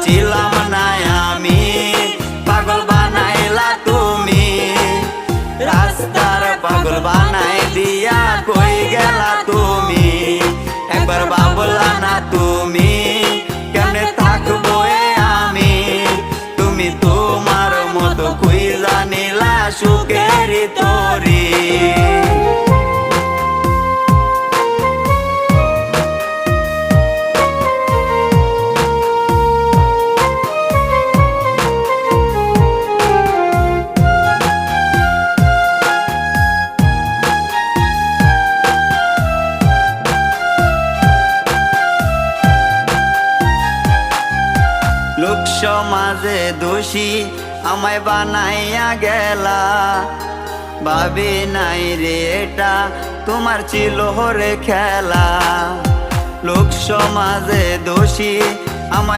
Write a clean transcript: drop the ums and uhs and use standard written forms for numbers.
ছিলাম না আমি, পাগল বানাইলা তুমি। রাস্তার পাগল বানাই দিয়া কই গেলা তুমি, একবার ভাবলা না তুমি কেমনে থাকবো আমি। তুমি তোমার মতো খুঁজা নিলা সুখের তরি। লোক সমাজে দোষী আমায় বানাইয়া গেলা, ভাবি নাই রে এটা তোমার ছিল রে খেলা। লোক সমাজে দোষী আমায়